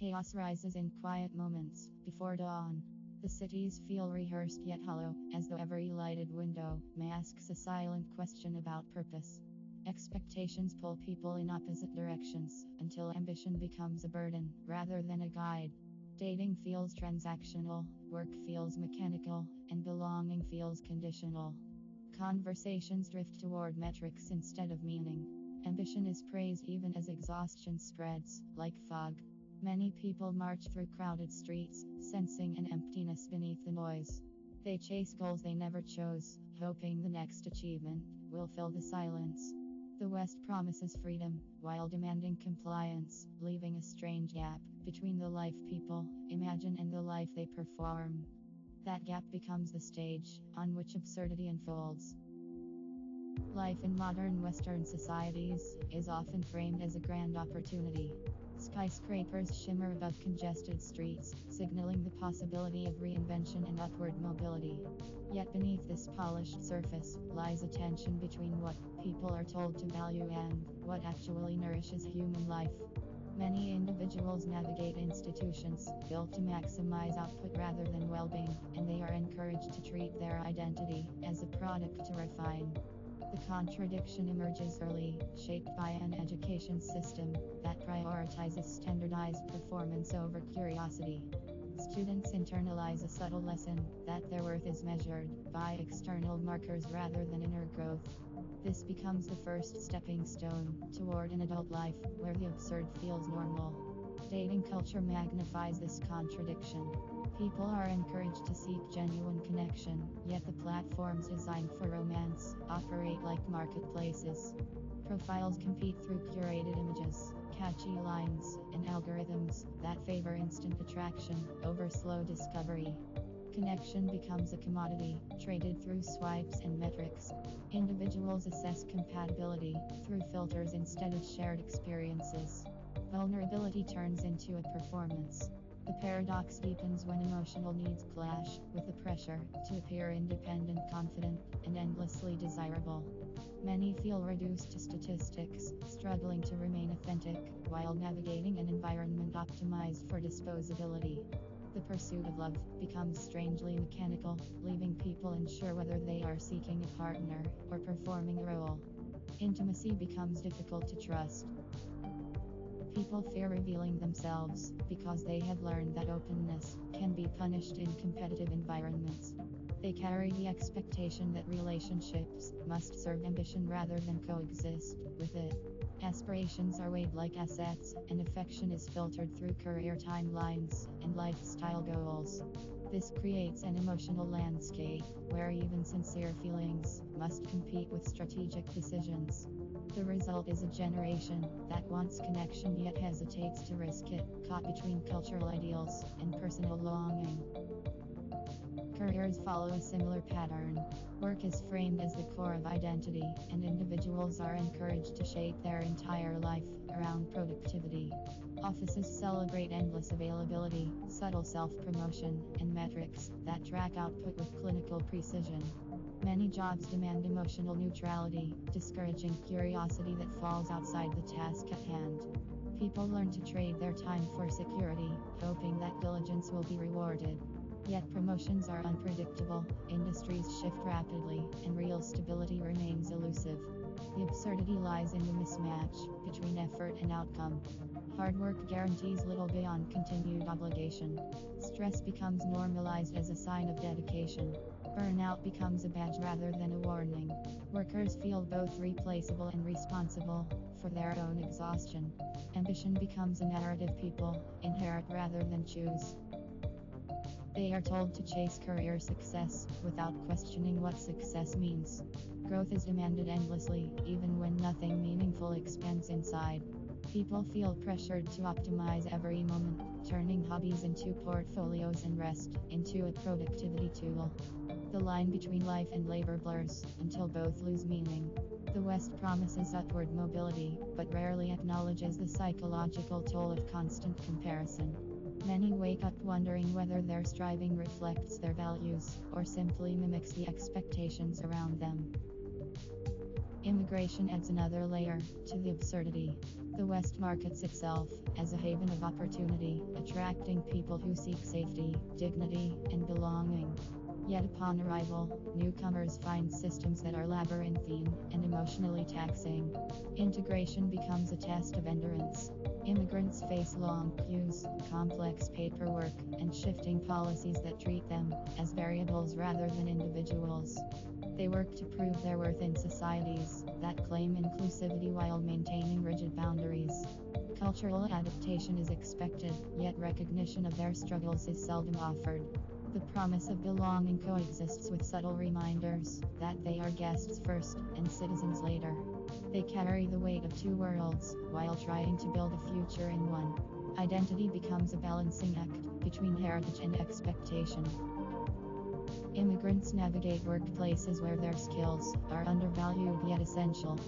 Chaos rises in quiet moments before dawn. The cities feel rehearsed yet hollow, as though every lighted window masks a silent question about purpose. Expectations pull people in opposite directions until ambition becomes a burden rather than a guide. Dating feels transactional, work feels mechanical, and belonging feels conditional. Conversations drift toward metrics instead of meaning. Ambition is praised even as exhaustion spreads, like fog. Many people march through crowded streets, sensing an emptiness beneath the noise. They chase goals they never chose, hoping the next achievement will fill the silence. The West promises freedom, while demanding compliance, leaving a strange gap between the life people imagine and the life they perform. That gap becomes the stage on which absurdity unfolds. Life in modern Western societies is often framed as a grand opportunity. Skyscrapers shimmer above congested streets, signaling the possibility of reinvention and upward mobility. Yet beneath this polished surface lies a tension between what people are told to value and what actually nourishes human life. Many individuals navigate institutions built to maximize output rather than well-being, and they are encouraged to treat their identity as a product to refine. The contradiction emerges early, shaped by an education system that prioritizes standardized performance over curiosity. Students internalize a subtle lesson that their worth is measured by external markers rather than inner growth. This becomes the first stepping stone toward an adult life where the absurd feels normal. Dating culture magnifies this contradiction. People are encouraged to seek genuine connection, yet the platforms designed for romance operate like marketplaces. Profiles compete through curated images, catchy lines, and algorithms that favor instant attraction over slow discovery. Connection becomes a commodity, traded through swipes and metrics. Individuals assess compatibility through filters instead of shared experiences. Vulnerability turns into a performance. The paradox deepens when emotional needs clash with the pressure to appear independent, confident, and endlessly desirable. Many feel reduced to statistics, struggling to remain authentic while navigating an environment optimized for disposability. The pursuit of love becomes strangely mechanical, leaving people unsure whether they are seeking a partner or performing a role. Intimacy becomes difficult to trust. People fear revealing themselves because they have learned that openness can be punished in competitive environments. They carry the expectation that relationships must serve ambition rather than coexist with it. Aspirations are weighed like assets, and affection is filtered through career timelines and lifestyle goals. This creates an emotional landscape where even sincere feelings must compete with strategic decisions. The result is a generation that wants connection yet hesitates to risk it, caught between cultural ideals and personal longing. Careers follow a similar pattern. Work is framed as the core of identity, and individuals are encouraged to shape their entire life around productivity. Offices celebrate endless availability, subtle self-promotion, and metrics that track output with clinical precision. Many jobs demand emotional neutrality, discouraging curiosity that falls outside the task at hand. People learn to trade their time for security, hoping that diligence will be rewarded. Yet promotions are unpredictable, industries shift rapidly, and real stability remains elusive. The absurdity lies in the mismatch between effort and outcome. Hard work guarantees little beyond continued obligation. Stress becomes normalized as a sign of dedication. Burnout becomes a badge rather than a warning. Workers feel both replaceable and responsible for their own exhaustion. Ambition becomes a narrative people inherit rather than choose. They are told to chase career success without questioning what success means. Growth is demanded endlessly, even when nothing meaningful expands inside. People feel pressured to optimize every moment, turning hobbies into portfolios and rest into a productivity tool. The line between life and labor blurs until both lose meaning. The West promises upward mobility, but rarely acknowledges the psychological toll of constant comparison. Many wake up wondering whether their striving reflects their values or simply mimics the expectations around them. Immigration adds another layer to the absurdity. The West markets itself as a haven of opportunity, attracting people who seek safety, dignity, and belonging. Yet upon arrival, newcomers find systems that are labyrinthine and emotionally taxing. Integration becomes a test of endurance. Immigrants face long queues, complex paperwork, and shifting policies that treat them as variables rather than individuals. They work to prove their worth in societies that claim inclusivity while maintaining rigid boundaries. Cultural adaptation is expected, yet recognition of their struggles is seldom offered. The promise of belonging coexists with subtle reminders that they are guests first and citizens later. They carry the weight of two worlds while trying to build a future in one. Identity becomes a balancing act between heritage and expectation. Immigrants navigate workplaces where their skills are undervalued yet essential.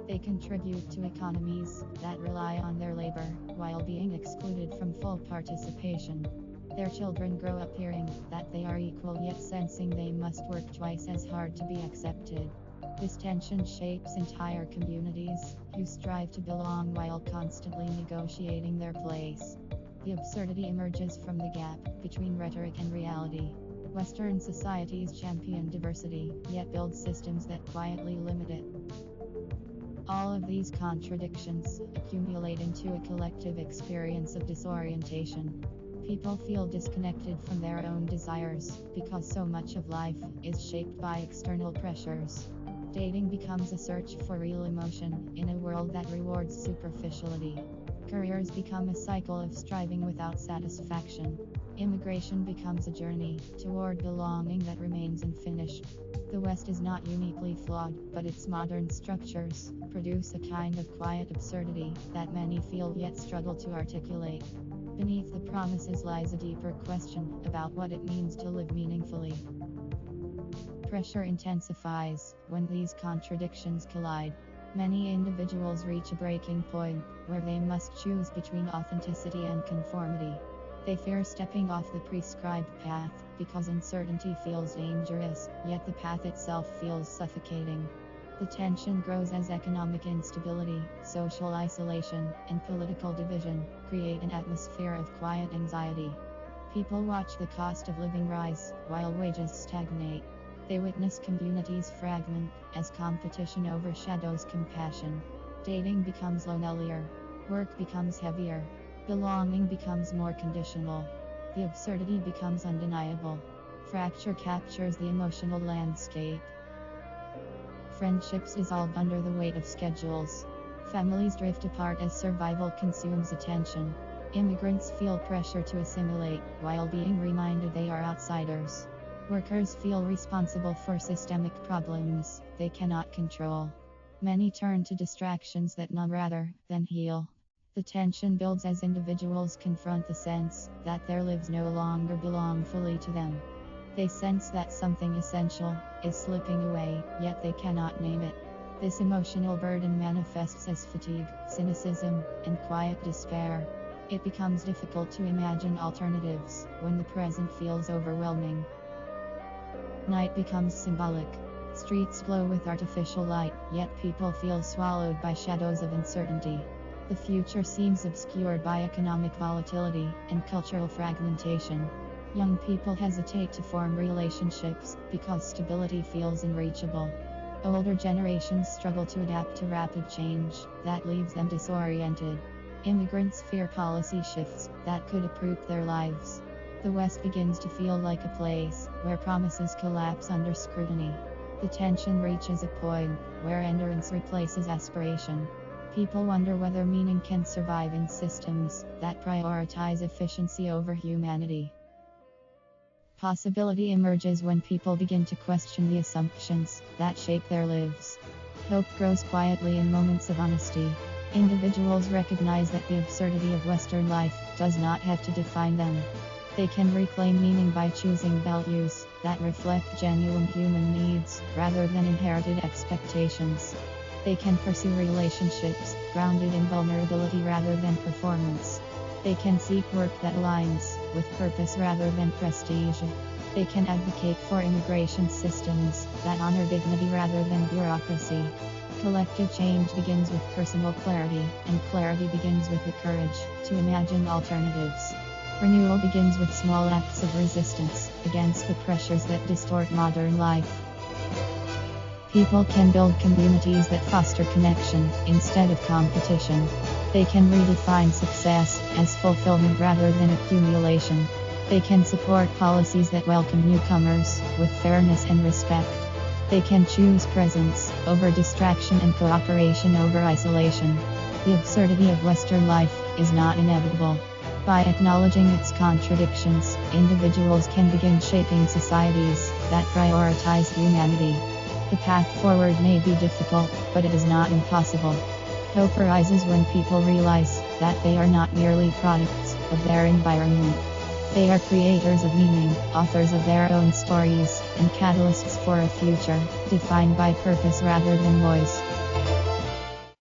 They contribute to economies that rely on their labor while being excluded from full participation. Their children grow up hearing that they are equal yet sensing they must work twice as hard to be accepted. This tension shapes entire communities who strive to belong while constantly negotiating their place. The absurdity emerges from the gap between rhetoric and reality. Western societies champion diversity, yet build systems that quietly limit it. All of these contradictions accumulate into a collective experience of disorientation. People feel disconnected from their own desires because so much of life is shaped by external pressures. Dating becomes a search for real emotion in a world that rewards superficiality. Careers become a cycle of striving without satisfaction. Immigration becomes a journey toward belonging that remains unfinished. The West is not uniquely flawed, but its modern structures produce a kind of quiet absurdity that many feel yet struggle to articulate. Beneath the promises lies a deeper question about what it means to live meaningfully. Pressure intensifies when these contradictions collide. Many individuals reach a breaking point where they must choose between authenticity and conformity. They fear stepping off the prescribed path because uncertainty feels dangerous, yet the path itself feels suffocating. The tension grows as economic instability, social isolation, and political division create an atmosphere of quiet anxiety. People watch the cost of living rise while wages stagnate. They witness communities fragment as competition overshadows compassion. Dating becomes lonelier. Work becomes heavier. Belonging becomes more conditional. The absurdity becomes undeniable. Fracture captures the emotional landscape. Friendships dissolve under the weight of schedules. Families drift apart as survival consumes attention. Immigrants feel pressure to assimilate while being reminded they are outsiders. Workers feel responsible for systemic problems they cannot control. Many turn to distractions that numb rather than heal. The tension builds as individuals confront the sense that their lives no longer belong fully to them. They sense that something essential is slipping away, yet they cannot name it. This emotional burden manifests as fatigue, cynicism, and quiet despair. It becomes difficult to imagine alternatives when the present feels overwhelming. Night becomes symbolic. Streets glow with artificial light, yet people feel swallowed by shadows of uncertainty. The future seems obscured by economic volatility and cultural fragmentation. Young people hesitate to form relationships because stability feels unreachable. Older generations struggle to adapt to rapid change that leaves them disoriented. Immigrants fear policy shifts that could uproot their lives. The West begins to feel like a place where promises collapse under scrutiny. The tension reaches a point where endurance replaces aspiration. People wonder whether meaning can survive in systems that prioritize efficiency over humanity. Possibility emerges when people begin to question the assumptions that shape their lives. Hope grows quietly in moments of honesty. Individuals recognize that the absurdity of Western life does not have to define them. They can reclaim meaning by choosing values that reflect genuine human needs rather than inherited expectations. They can pursue relationships grounded in vulnerability rather than performance. They can seek work that aligns with purpose rather than prestige. They can advocate for immigration systems that honor dignity rather than bureaucracy. Collective change begins with personal clarity, and clarity begins with the courage to imagine alternatives. Renewal begins with small acts of resistance against the pressures that distort modern life. People can build communities that foster connection instead of competition. They can redefine success as fulfillment rather than accumulation. They can support policies that welcome newcomers with fairness and respect. They can choose presence over distraction and cooperation over isolation. The absurdity of Western life is not inevitable. By acknowledging its contradictions, individuals can begin shaping societies that prioritize humanity. The path forward may be difficult, but it is not impossible. Hope arises when people realize that they are not merely products of their environment. They are creators of meaning, authors of their own stories, and catalysts for a future defined by purpose rather than noise.